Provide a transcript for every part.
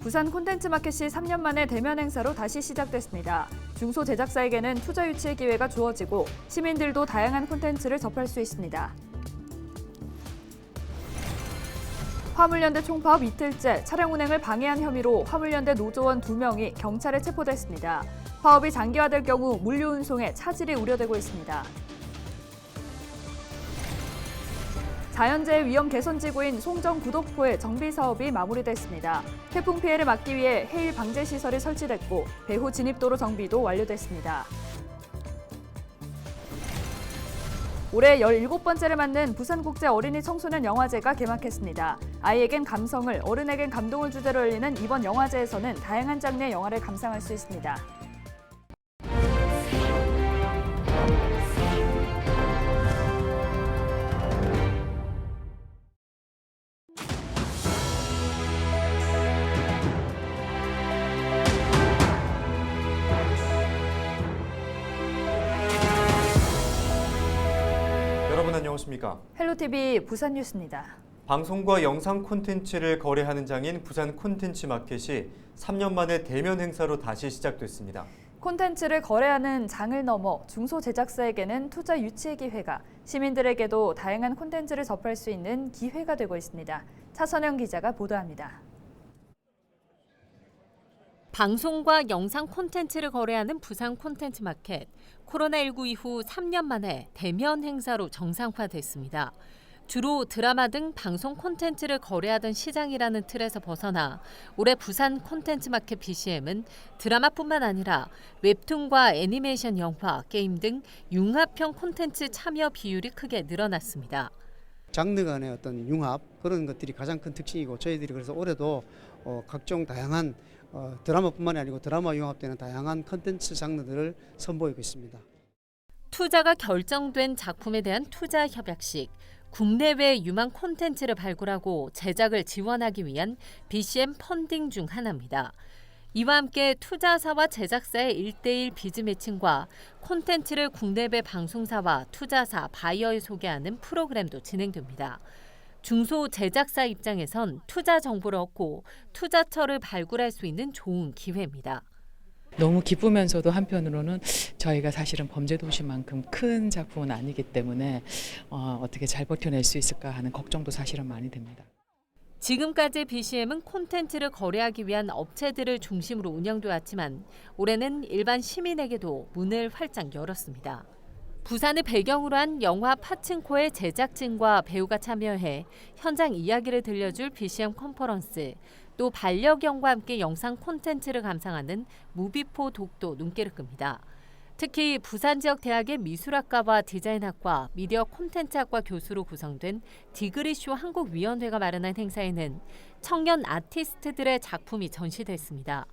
부산 콘텐츠마켓이 3년 만에 대면 행사로 다시 시작됐습니다. 중소제작사에게는 투자 유치의 기회가 주어지고 시민들도 다양한 콘텐츠를 접할 수 있습니다. 화물연대 총파업 이틀째 차량 운행을 방해한 혐의로 화물연대 노조원 2명이 경찰에 체포됐습니다. 파업이 장기화될 경우 물류 운송에 차질이 우려되고 있습니다. 자연재해 위험 개선 지구인 송정 구독포의 정비 사업이 마무리됐습니다. 태풍 피해를 막기 위해 해일 방제 시설이 설치됐고 배후 진입도로 정비도 완료됐습니다. 올해 17번째를 맞는 부산국제 어린이 청소년 영화제가 개막했습니다. 아이에겐 감성을, 어른에겐 감동을 주제로 열리는 이번 영화제에서는 다양한 장르의 영화를 감상할 수 있습니다. 여러분 안녕하십니까? 헬로티비 부산 뉴스입니다. 방송과 영상 콘텐츠를 거래하는 장인 부산 콘텐츠 마켓이 3년 만에 대면 행사로 다시 시작됐습니다. 콘텐츠를 거래하는 장을 넘어 중소제작사에게는 투자 유치의 기회가, 시민들에게도 다양한 콘텐츠를 접할 수 있는 기회가 되고 있습니다. 차선영 기자가 보도합니다. 방송과 영상 콘텐츠를 거래하는 부산 콘텐츠 마켓. 코로나19 이후 3년 만에 대면 행사로 정상화됐습니다. 주로 드라마 등 방송 콘텐츠를 거래하던 시장이라는 틀에서 벗어나 올해 부산 콘텐츠 마켓 BCM은 드라마뿐만 아니라 웹툰과 애니메이션 영화, 게임 등 융합형 콘텐츠 참여 비율이 크게 늘어났습니다. 장르 간의 어떤 융합 그런 것들이 가장 큰 특징이고 저희들이 그래서 올해도 각종 다양한 드라마뿐만이 아니고 드라마 융합되는 다양한 콘텐츠 장르들을 선보이고 있습니다. 투자가 결정된 작품에 대한 투자 협약식, 국내외 유망 콘텐츠를 발굴하고 제작을 지원하기 위한 BCM 펀딩 중 하나입니다. 이와 함께 투자사와 제작사의 1:1 비즈 매칭과 콘텐츠를 국내외 방송사와 투자사, 바이어에 소개하는 프로그램도 진행됩니다. 중소 제작사 입장에선 투자 정보를 얻고 투자처를 발굴할 수 있는 좋은 기회입니다. 너무 기쁘면서도 한편으로는 저희가 사실은 범죄도시만큼 큰 작품은 아니기 때문에 어떻게 잘 버텨낼 수 있을까 하는 걱정도 사실은 많이 됩니다. 지금까지 BCM은 콘텐츠를 거래하기 위한 업체들을 중심으로 운영돼 왔지만 올해는 일반 시민에게도 문을 활짝 열었습니다. 부산을 배경으로 한 영화 파친코의 제작진과 배우가 참여해 현장 이야기를 들려줄 BCM 컨퍼런스, 또 반려견과 함께 영상 콘텐츠를 감상하는 무비포 독도 눈길을 끕니다. 특히 부산 지역 대학의 미술학과와 디자인학과, 미디어 콘텐츠학과 교수로 구성된 디그리쇼 한국위원회가 마련한 행사에는 청년 아티스트들의 작품이 전시됐습니다.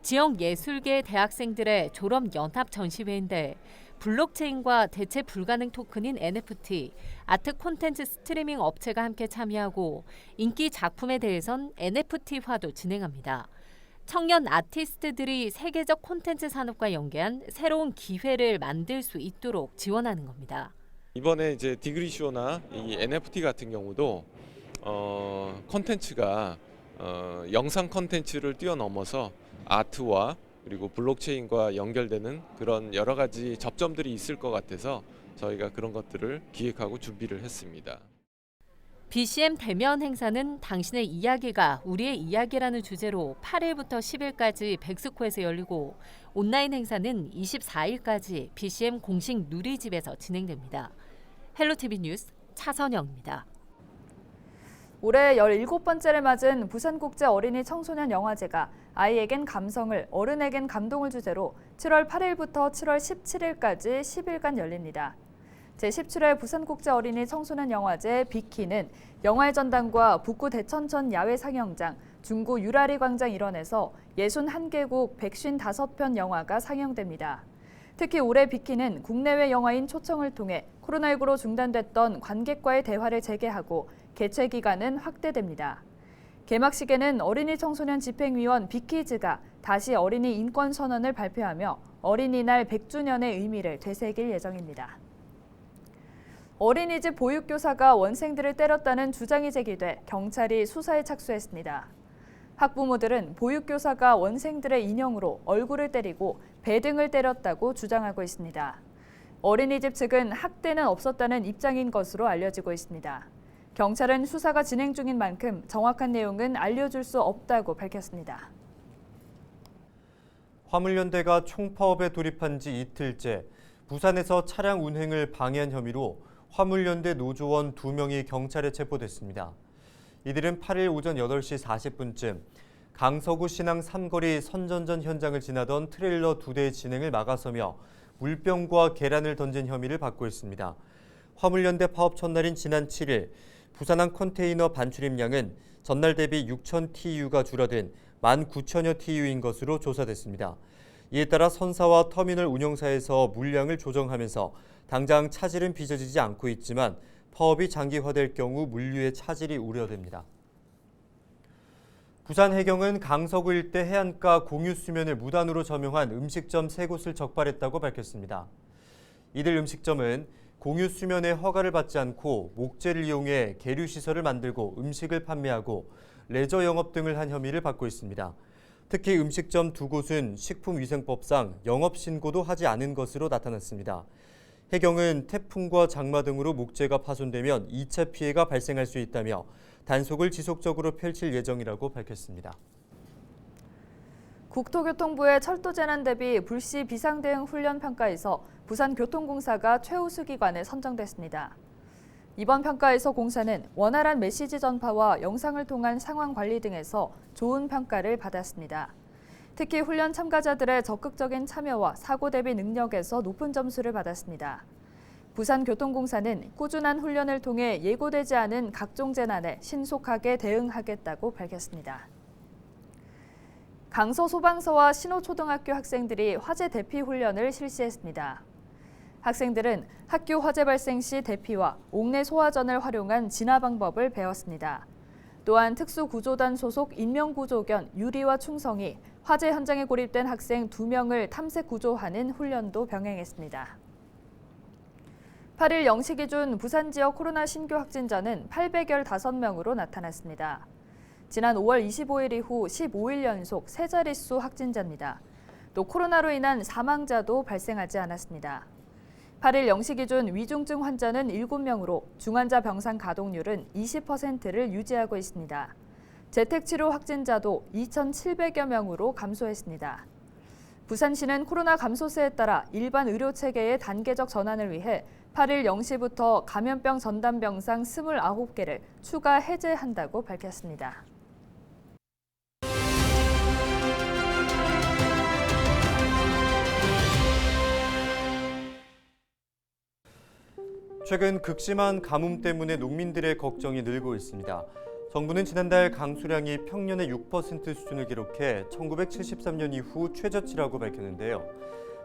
지역 예술계 대학생들의 졸업 연합 전시회인데 블록체인과 대체 불가능 토큰인 NFT, 아트 콘텐츠 스트리밍 업체가 함께 참여하고 인기 작품에 대해선 NFT화도 진행합니다. 청년 아티스트들이 세계적 콘텐츠 산업과 연계한 새로운 기회를 만들 수 있도록 지원하는 겁니다. 이번에 이제 디그리쇼나 이 NFT 같은 경우도 콘텐츠가 영상 콘텐츠를 뛰어넘어서 아트와 그리고 블록체인과 연결되는 그런 여러 가지 접점들이 있을 것 같아서 저희가 그런 것들을 기획하고 준비를 했습니다. BCM 대면 행사는 당신의 이야기가 우리의 이야기라는 주제로 8일부터 10일까지 백스코에서 열리고 온라인 행사는 24일까지 BCM 공식 누리집에서 진행됩니다. 헬로티비 뉴스 차선영입니다. 올해 17번째를 맞은 부산국제 어린이 청소년 영화제가 아이에겐 감성을, 어른에겐 감동을 주제로 7월 8일부터 7월 17일까지 10일간 열립니다. 제17회 부산국제 어린이 청소년 영화제 비키는 영화의 전당과 북구 대천천 야외 상영장, 중구 유라리 광장 일원에서 61개국 155편 영화가 상영됩니다. 특히 올해 비키는 국내외 영화인 초청을 통해 코로나19로 중단됐던 관객과의 대화를 재개하고 개최 기간은 확대됩니다. 개막식에는 어린이 청소년 집행위원 비키즈가 다시 어린이 인권 선언을 발표하며 어린이날 100주년의 의미를 되새길 예정입니다. 어린이집 보육교사가 원생들을 때렸다는 주장이 제기돼 경찰이 수사에 착수했습니다. 학부모들은 보육교사가 원생들의 인형으로 얼굴을 때리고 배 등을 때렸다고 주장하고 있습니다. 어린이집 측은 학대는 없었다는 입장인 것으로 알려지고 있습니다. 경찰은 수사가 진행 중인 만큼 정확한 내용은 알려줄 수 없다고 밝혔습니다. 화물연대가 총파업에 돌입한 지 이틀째 부산에서 차량 운행을 방해한 혐의로 화물연대 노조원 2명이 경찰에 체포됐습니다. 이들은 8일 오전 8시 40분쯤 강서구 신항 삼거리 선전전 현장을 지나던 트레일러 2대의 진행을 막아서며 물병과 계란을 던진 혐의를 받고 있습니다. 화물연대 파업 첫날인 지난 7일 부산항 컨테이너 반출입량은 전날 대비 6,000 TU가 줄어든 19,000여 TU인 것으로 조사됐습니다. 이에 따라 선사와 터미널 운영사에서 물량을 조정하면서 당장 차질은 빚어지지 않고 있지만 파업이 장기화될 경우 물류의 차질이 우려됩니다. 부산 해경은 강서구 일대 해안가 공유 수면을 무단으로 점용한 음식점 3곳을 적발했다고 밝혔습니다. 이들 음식점은 공유 수면의 허가를 받지 않고 목재를 이용해 계류시설을 만들고 음식을 판매하고 레저 영업 등을 한 혐의를 받고 있습니다. 특히 음식점 2곳은 식품위생법상 영업신고도 하지 않은 것으로 나타났습니다. 해경은 태풍과 장마 등으로 목재가 파손되면 2차 피해가 발생할 수 있다며 단속을 지속적으로 펼칠 예정이라고 밝혔습니다. 국토교통부의 철도재난 대비 불시 비상대응 훈련 평가에서 부산교통공사가 최우수 기관에 선정됐습니다. 이번 평가에서 공사는 원활한 메시지 전파와 영상을 통한 상황 관리 등에서 좋은 평가를 받았습니다. 특히 훈련 참가자들의 적극적인 참여와 사고 대비 능력에서 높은 점수를 받았습니다. 부산교통공사는 꾸준한 훈련을 통해 예고되지 않은 각종 재난에 신속하게 대응하겠다고 밝혔습니다. 강서소방서와 신호초등학교 학생들이 화재 대피 훈련을 실시했습니다. 학생들은 학교 화재 발생 시 대피와 옥내 소화전을 활용한 진화 방법을 배웠습니다. 또한 특수구조단 소속 인명구조견 유리와 충성이 화재 현장에 고립된 학생 2명을 탐색 구조하는 훈련도 병행했습니다. 8일 0시 기준 부산 지역 코로나 신규 확진자는 815명으로 나타났습니다. 지난 5월 25일 이후 15일 연속 세 자릿수 확진자입니다. 또 코로나로 인한 사망자도 발생하지 않았습니다. 8일 0시 기준 위중증 환자는 7명으로 중환자 병상 가동률은 20%를 유지하고 있습니다. 재택치료 확진자도 2,700여 명으로 감소했습니다. 부산시는 코로나 감소세에 따라 일반 의료체계의 단계적 전환을 위해 8일 0시부터 감염병 전담 병상 29개를 추가 해제한다고 밝혔습니다. 최근 극심한 가뭄 때문에 농민들의 걱정이 늘고 있습니다. 정부는 지난달 강수량이 평년의 6% 수준을 기록해 1973년 이후 최저치라고 밝혔는데요.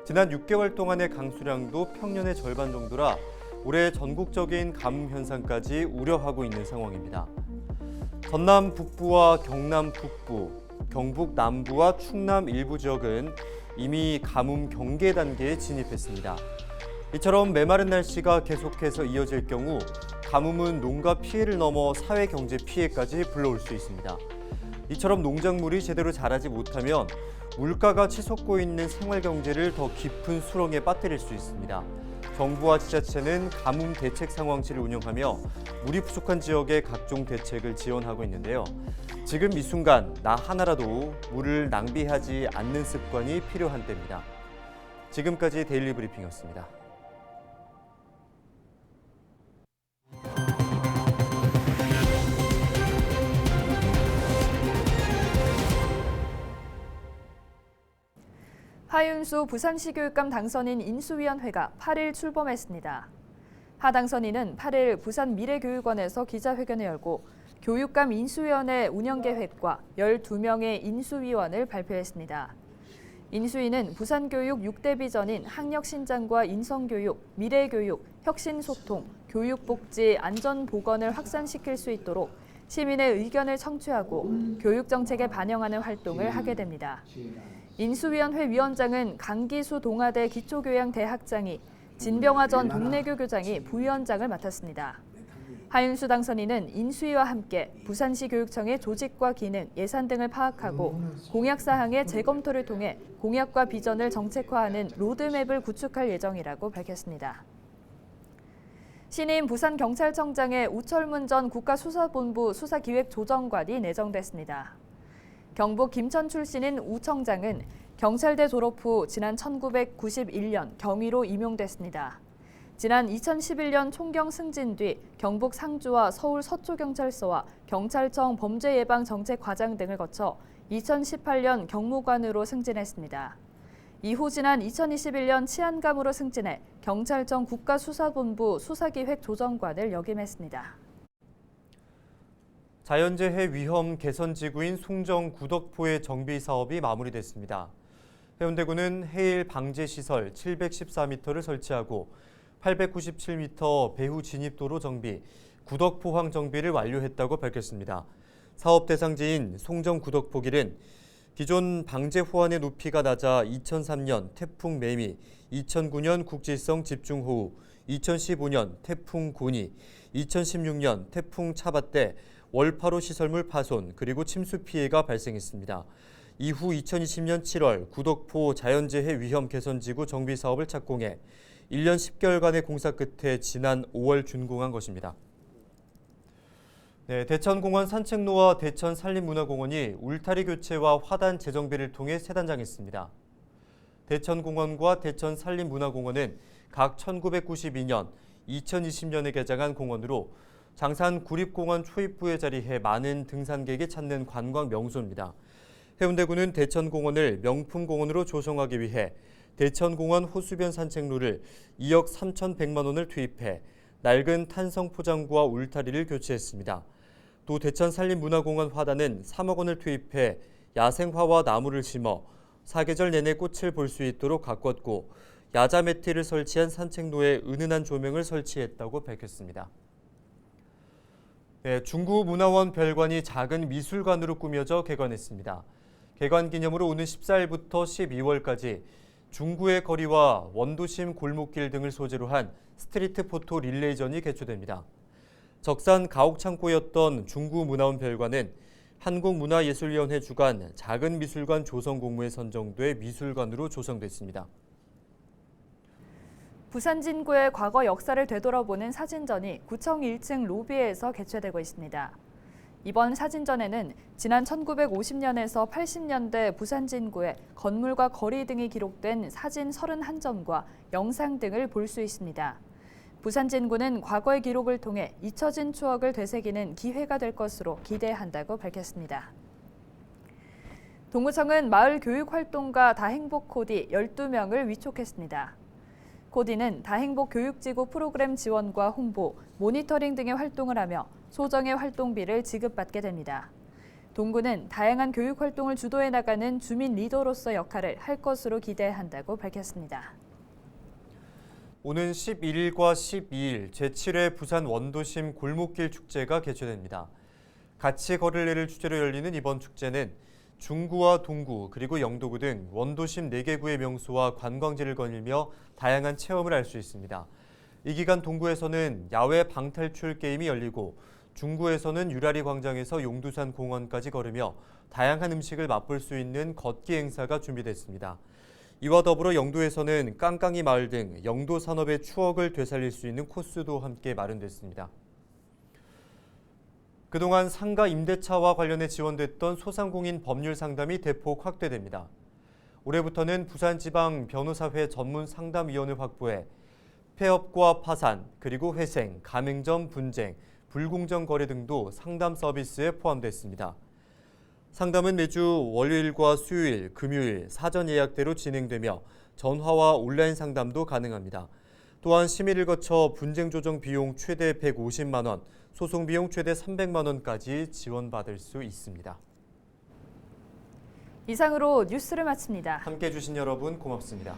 지난 6개월 동안의 강수량도 평년의 절반 정도라 올해 전국적인 가뭄 현상까지 우려하고 있는 상황입니다. 전남 북부와 경남 북부, 경북 남부와 충남 일부 지역은 이미 가뭄 경계 단계에 진입했습니다. 이처럼 메마른 날씨가 계속해서 이어질 경우 가뭄은 농가 피해를 넘어 사회 경제 피해까지 불러올 수 있습니다. 이처럼 농작물이 제대로 자라지 못하면 물가가 치솟고 있는 생활 경제를 더 깊은 수렁에 빠뜨릴 수 있습니다. 정부와 지자체는 가뭄 대책 상황실을 운영하며 물이 부족한 지역에 각종 대책을 지원하고 있는데요. 지금 이 순간 나 하나라도 물을 낭비하지 않는 습관이 필요한 때입니다. 지금까지 데일리 브리핑이었습니다. 하윤수 부산시 교육감 당선인 인수위원회가 8일 출범했습니다. 하 당선인은 8일 부산 미래교육원에서 기자회견을 열고 교육감 인수위원회 운영계획과 12명의 인수위원을 발표했습니다. 인수위는 부산교육 6대 비전인 학력신장과 인성교육, 미래교육, 혁신소통, 교육복지, 안전보건을 확산시킬 수 있도록 시민의 의견을 청취하고 교육정책에 반영하는 활동을 하게 됩니다. 인수위원회 위원장은 강기수 동아대 기초교양대학장이 진병화 전 동래교 교장이 부위원장을 맡았습니다. 하윤수 당선인은 인수위와 함께 부산시 교육청의 조직과 기능, 예산 등을 파악하고 공약 사항의 재검토를 통해 공약과 비전을 정책화하는 로드맵을 구축할 예정이라고 밝혔습니다. 신임 부산경찰청장에 우철문 전 국가수사본부 수사기획조정관이 내정됐습니다. 경북 김천 출신인 우 청장은 경찰대 졸업 후 지난 1991년 경위로 임용됐습니다. 지난 2011년 총경 승진 뒤 경북 상주와 서울 서초경찰서와 경찰청 범죄예방정책과장 등을 거쳐 2018년 경무관으로 승진했습니다. 이후 지난 2021년 치안감으로 승진해 경찰청 국가수사본부 수사기획조정관을 역임했습니다. 자연재해 위험 개선 지구인 송정 구덕포의 정비 사업이 마무리됐습니다. 해운대구는 해일 방제 시설 714m를 설치하고 897m 배후 진입도로 정비, 구덕포항 정비를 완료했다고 밝혔습니다. 사업 대상지인 송정 구덕포길은 기존 방제 호환의 높이가 낮아 2003년 태풍 매미, 2009년 국지성 집중호우, 2015년 태풍 고니, 2016년 태풍 차바 때 월파로 시설물 파손 그리고 침수 피해가 발생했습니다. 이후 2020년 7월 구덕포 자연재해 위험 개선지구 정비 사업을 착공해 1년 10개월간의 공사 끝에 지난 5월 준공한 것입니다. 네, 대천공원 산책로와 대천 산림문화공원이 울타리 교체와 화단 재정비를 통해 새 단장했습니다. 대천공원과 대천 산림문화공원은 각 1992년, 2020년에 개장한 공원으로 장산 구립공원 초입부에 자리해 많은 등산객이 찾는 관광 명소입니다. 해운대구는 대천공원을 명품공원으로 조성하기 위해 대천공원 호수변 산책로를 2억 3,100만 원을 투입해 낡은 탄성 포장구와 울타리를 교체했습니다. 또 대천산림문화공원 화단은 3억 원을 투입해 야생화와 나무를 심어 사계절 내내 꽃을 볼 수 있도록 가꿨고 야자 매트를 설치한 산책로에 은은한 조명을 설치했다고 밝혔습니다. 네, 중구문화원 별관이 작은 미술관으로 꾸며져 개관했습니다. 개관 기념으로 오는 14일부터 12월까지 중구의 거리와 원도심 골목길 등을 소재로 한 스트리트 포토 릴레이전이 개최됩니다. 적산 가옥창고였던 중구문화원 별관은 한국문화예술위원회 주관 작은 미술관 조성 공모에 선정돼 미술관으로 조성됐습니다. 부산 진구의 과거 역사를 되돌아보는 사진전이 구청 1층 로비에서 개최되고 있습니다. 이번 사진전에는 지난 1950년에서 80년대 부산 진구의 건물과 거리 등이 기록된 사진 31점과 영상 등을 볼 수 있습니다. 부산 진구는 과거의 기록을 통해 잊혀진 추억을 되새기는 기회가 될 것으로 기대한다고 밝혔습니다. 동구청은 마을 교육 활동가 다행복 코디 12명을 위촉했습니다. 코디는 다행복 교육지구 프로그램 지원과 홍보, 모니터링 등의 활동을 하며 소정의 활동비를 지급받게 됩니다. 동구는 다양한 교육 활동을 주도해 나가는 주민 리더로서 역할을 할 것으로 기대한다고 밝혔습니다. 오는 11일과 12일 제7회 부산 원도심 골목길 축제가 개최됩니다. 같이 걸을래를 주제로 열리는 이번 축제는 중구와 동구 그리고 영도구 등 원도심 4개 구의 명소와 관광지를 거닐며 다양한 체험을 할 수 있습니다. 이 기간 동구에서는 야외 방탈출 게임이 열리고 중구에서는 유라리 광장에서 용두산 공원까지 걸으며 다양한 음식을 맛볼 수 있는 걷기 행사가 준비됐습니다. 이와 더불어 영도에서는 깡깡이 마을 등 영도 산업의 추억을 되살릴 수 있는 코스도 함께 마련됐습니다. 그동안 상가 임대차와 관련해 지원됐던 소상공인 법률 상담이 대폭 확대됩니다. 올해부터는 부산지방변호사회 전문상담위원을 확보해 폐업과 파산, 그리고 회생, 가맹점 분쟁, 불공정 거래 등도 상담 서비스에 포함됐습니다. 상담은 매주 월요일과 수요일, 금요일 사전 예약대로 진행되며 전화와 온라인 상담도 가능합니다. 또한 심의를 거쳐 분쟁 조정 비용 최대 150만 원, 소송 비용 최대 300만 원까지 지원받을 수 있습니다. 이상으로 뉴스를 마칩니다. 함께해 주신 여러분 고맙습니다.